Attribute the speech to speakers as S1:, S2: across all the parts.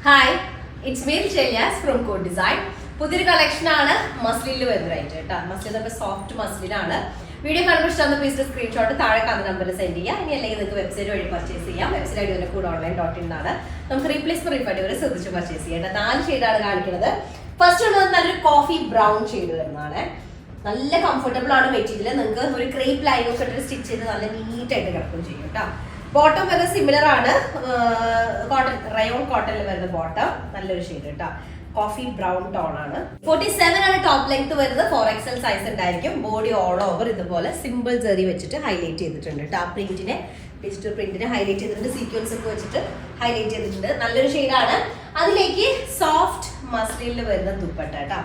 S1: Hi, it's me ചെല്യാസ് from code design. പുതിയൊരു കളക്ഷനാണ് മസ്ലിനിൽ വരുന്നതായിട്ട് കേട്ടോ. മസ്ലിനൊക്കെ സോഫ്റ്റ് മസ്ലിനാണ്. വീഡിയോ കാണുമ്പോൾ ഇഷ്ടം പ്ലീസ് സ്ക്രീൻഷോട്ട് താഴെ കാണുന്ന നമ്പറിൽ സെൻഡ് ചെയ്യുക. ഇനി അല്ലെങ്കിൽ നിങ്ങൾക്ക് വെബ്സൈറ്റ് വഴി പർച്ചേസ് ചെയ്യാം. വെബ്സൈറ്റ് ഐഡി തന്നെ കൂടെ ഓൺലൈൻ.in ആണ്. നമുക്ക് റീപ്ലേസ്മെന്റ് റീഫണ്ട് വരെ ശ്രദ്ധിച്ച് പർച്ചേസ് ചെയ്യാം. 4 ഷെയ്ഡാണ് കാണിക്കുന്നത്. ഫസ്റ്റ് ഉള്ളത് നല്ലൊരു കോഫി ബ്രൗൺ ഷെയ്ഡ് വരുന്നതാണ്. നല്ല കംഫർട്ടബിൾ ആണ് മെറ്റീരിയൽ. നിങ്ങൾക്ക് ഒരു ക്രേപ്പ് ലൈനൊക്കെ ഇട്ട് സ്റ്റിച്ച് ചെയ്ത് നല്ല നീറ്റായിട്ട് കിടക്കുകയും ചെയ്യും കേട്ടോ. ബോട്ടം വരുന്നത് സിമിലർ ആണ്, കോട്ടൺ റയോൺ കോട്ടണിൽ വരുന്ന ബോട്ടം. നല്ലൊരു ഷെയ്ഡ് കേട്ടോ, കോഫി ബ്രൗൺ ടോൺ ആണ്. 47 ആണ് ടോപ്പ് ലെങ്ത് വരുന്നത്. 4XL സൈസ് ഉണ്ടായിരിക്കും. ബോഡി ഓൾ ഓവർ ഇതുപോലെ സിമ്പിൾ ജെറി വെച്ചിട്ട് ഹൈലൈറ്റ് ചെയ്തിട്ടുണ്ട് കേട്ടോ. പ്രിന്റിനെ ഡിജിറ്റൽ പ്രിന്റിനെ ഹൈലൈറ്റ് ചെയ്തിട്ടുണ്ട്. സീക്വൻസ് ഒക്കെ വെച്ചിട്ട് ഹൈലൈറ്റ് ചെയ്തിട്ടുണ്ട്. നല്ലൊരു ഷെയ്ഡാണ്. അതിലേക്ക് സോഫ്റ്റ് മസ്ലിനിൽ വരുന്ന ദുപ്പട്ട കേട്ടോ.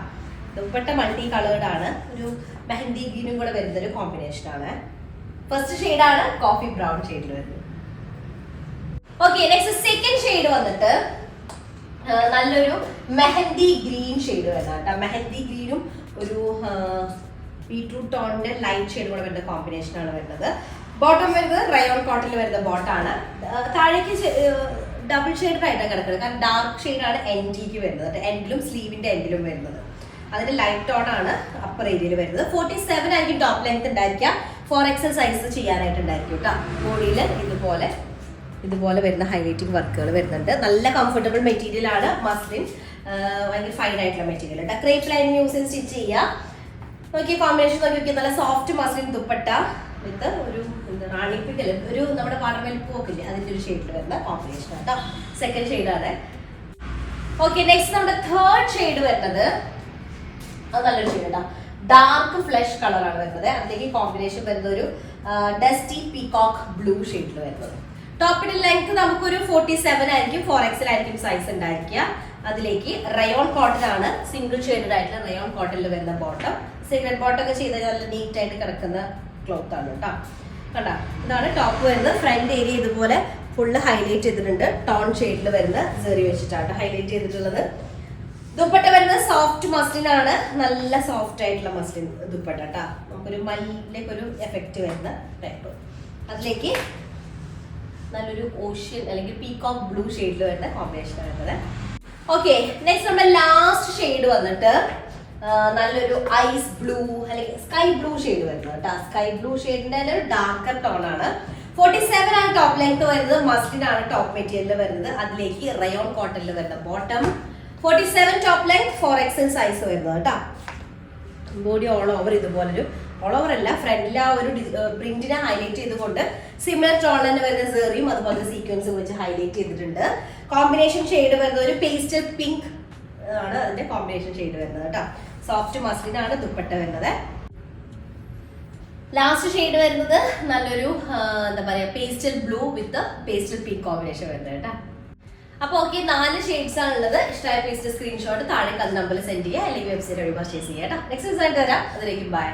S1: ദുപ്പട്ട മൾട്ടി കളേർഡ് ആണ്. ഒരു മെഹന്തി ഗ്രീനും കൂടെ വരുന്ന ഒരു കോമ്പിനേഷൻ ആണ്. ഫസ്റ്റ് ഷെയ്ഡാണ് കോഫി ബ്രൗൺ ഷെയ്ഡിൽ വരുന്നത്. ഓക്കെ, നെക്സ്റ്റ് സെക്കൻഡ് ഷെയ്ഡ് വന്നിട്ട് നല്ലൊരു മെഹന്തി ഗ്രീൻ ഷെയ്ഡ് വരുന്നത് കേട്ടോ. മെഹന്തി ഗ്രീനും ഒരു ബീട്രൂട്ട് ടോണിന്റെ ലൈറ്റ് ഷെയ്ഡ് കൂടെ വരുന്ന കോമ്പിനേഷൻ ആണ് വരുന്നത്. ബോട്ടം വരുന്നത് റയോൺ കോട്ടണിൽ വരുന്ന ബോട്ടാണ്. താഴേക്ക് ഡബിൾ ഷെയ്ഡ് ആയിട്ടാണ് കിടക്കുന്നത്. കാരണം ഡാർക്ക് ഷെയ്ഡാണ് എൻഡിക്ക് വരുന്നത്. എൻഡിലും സ്ലീവിന്റെ എൻഡിലും വരുന്നത്. അതിന്റെ ലൈറ്റ് ടോൺ ആണ് അപ്പർ ഏരിയയിൽ വരുന്നത്. 47 ആയിരിക്കും ടോപ്പ് ലെങ്ത് ഉണ്ടായിരിക്കുക. 4XL സൈസ് ചെയ്യാനായിട്ടുണ്ടായിരിക്കും കേട്ടോ. ബോഡിയിൽ ഇതുപോലെ വരുന്ന ഹൈലൈറ്റിംഗ് വർക്കുകൾ വരുന്നുണ്ട്. നല്ല കംഫർട്ടബിൾ മെറ്റീരിയൽ ആണ് മസ്ലിൻ. ഭയങ്കര ഫൈൻ ആയിട്ടുള്ള മെറ്റീരിയൽ ഉണ്ട്. ക്രേപ്പ് ലൈൻ യൂസ് ചെയ്ത് സ്റ്റിച്ച് ചെയ്യുക. നോക്കിയ കോമ്പിനേഷൻ നോക്കി. നല്ല സോഫ്റ്റ് മസ്ലിൻ ദുപ്പട്ട വിത്ത് ഒരു റാണിപ്പിക്കൽ ഒരു നമ്മുടെ കാർമൽ പോക്കില്ലേ അതിന്റെ ഒരു ഷെയ്ഡിൽ വരുന്ന കോമ്പിനേഷൻ കേട്ടോ. സെക്കൻഡ് ഷെയ്ഡാണ്. ഓക്കെ, നെക്സ്റ്റ് നമ്മുടെ തേർഡ് ഷെയ്ഡ് വരുന്നത് അത് നല്ലൊരു ഷെയ്ഡ് കേട്ടോ. ഡാർക്ക് ഫ്ലഷ് കളറാണ് വരുന്നത്. അതിലേക്ക് കോമ്പിനേഷൻ വരുന്നത് ഒരു ഡസ്റ്റി പീകോക്ക് ബ്ലൂ ഷെയ്ഡിൽ വരുന്നത്. ടോപ്പിന്റെ ലെങ്ത് നമുക്കൊരു 47 ആയിരിക്കും. 4XL ആയിരിക്കും സൈസ് ഉണ്ടായിരിക്കുക. അതിലേക്ക് റയോൺ കോട്ടൺ ആണ്. സിംഗിൾ ഷെയ്ഡഡ് ആയിട്ടുള്ള റയോൺ കോട്ടണിൽ വരുന്ന ബോട്ടം. സിഗരറ്റ് ബോട്ടം ഒക്കെ ചെയ്ത് നല്ല നീറ്റ് ആയിട്ട് കിടക്കുന്ന ക്ലോത്ത് ആണ് കേട്ടോ. കണ്ട, ഇതാണ് ടോപ്പ് വരുന്നത്. ഫ്രണ്ട് ഏരിയ ഇതുപോലെ ഫുള്ള് ഹൈലൈറ്റ് ചെയ്തിട്ടുണ്ട്. ടോൺ ഷെയ്ഡിൽ വരുന്ന സെറി വെച്ചിട്ടാണ് ഹൈലൈറ്റ് ചെയ്തിട്ടുള്ളത്. ദുപ്പട്ട വരുന്നത് സോഫ്റ്റ് മസ്ലിൻ ആണ്. നല്ല സോഫ്റ്റ് ആയിട്ടുള്ള മസ്ലിൻ ദുപ്പട്ട കേട്ടോ. നമുക്കൊരു മല്ലിലേക്ക് ഒരു എഫക്റ്റ് വരുന്ന ടൈപ്പ്. അതിലേക്ക് നല്ലൊരു ഓഷ്യൻ അല്ലെങ്കിൽ പീകോക്ക് ബ്ലൂ ഷെയ്ഡിൽ വരുന്ന കോമ്പിനേഷൻ വരുന്നത്. ഓക്കെ, നെക്സ്റ്റ് നമ്മുടെ ലാസ്റ്റ് ഷെയ്ഡ് വന്നിട്ട് നല്ലൊരു ഐസ് ബ്ലൂ അല്ലെങ്കിൽ സ്കൈ ബ്ലൂ ഷെയ്ഡ് വരുന്നത് കേട്ടോ. സ്കൈ ബ്ലൂ ഷെയ്ഡിന്റെ ഒരു ഡാർക്കർ ടോൺ ആണ്. 47 ആണ് ടോപ്പ് ലെങ്ത് വരുന്നത്. മസ്ലിൻ ആണ് ടോപ്പ് മെറ്റീരിയൽ വരുന്നത്. അതിലേക്ക് റയോൺ കോട്ടണിൽ വരുന്ന bottom. 47 top length, 4XL size വരുന്നത് കേട്ടോ. ബോഡി ഓൾ ഓവർ ഇതുപോലൊരു ഓൾ ഓവർ അല്ല, ഫ്രണ്ടിൽ ആ ഒരു പ്രിന്റിനെ ഹൈലൈറ്റ് ചെയ്തുകൊണ്ട് സിമിലർ ടോൺ തന്നെ വരുന്ന സെറിയും അതുപോലെ സീക്വൻസും വെച്ച് ഹൈലൈറ്റ് ചെയ്തിട്ടുണ്ട്. കോമ്പിനേഷൻ ഷെയ്ഡ് വരുന്നത് ഒരു പേസ്റ്റൽ പിങ്ക് ആണ് അതിന്റെ കോമ്പിനേഷൻ ഷെയ്ഡ് വരുന്നത് കേട്ടോ. സോഫ്റ്റ് മസ്ലിൻ ആണ് ദുപ്പട്ട വരുന്നത്. ലാസ്റ്റ് ഷെയ്ഡ് വരുന്നത് നല്ലൊരു എന്താ പറയാ പേസ്റ്റൽ ബ്ലൂ വിത്ത് പേസ്റ്റൽ പിങ്ക് കോമ്പിനേഷൻ വരുന്നത് കേട്ടോ. അപ്പൊ ഓക്കെ, 4 ഷെയ്ഡ്സ് ആണുള്ളത്. ഇഷ്ടമായ പീസിന്റെ സ്ക്രീൻഷോട്ട് താഴെ നമ്പറിൽ സെൻഡ് ചെയ്യുക അല്ലെങ്കിൽ വെബ്സൈറ്റ് വഴി പർച്ചേസ് ചെയ്യാം കേട്ടോ. നെക്സ്റ്റ് ഡിസൈൻ തരാം. അതിലേക്ക് ബൈ.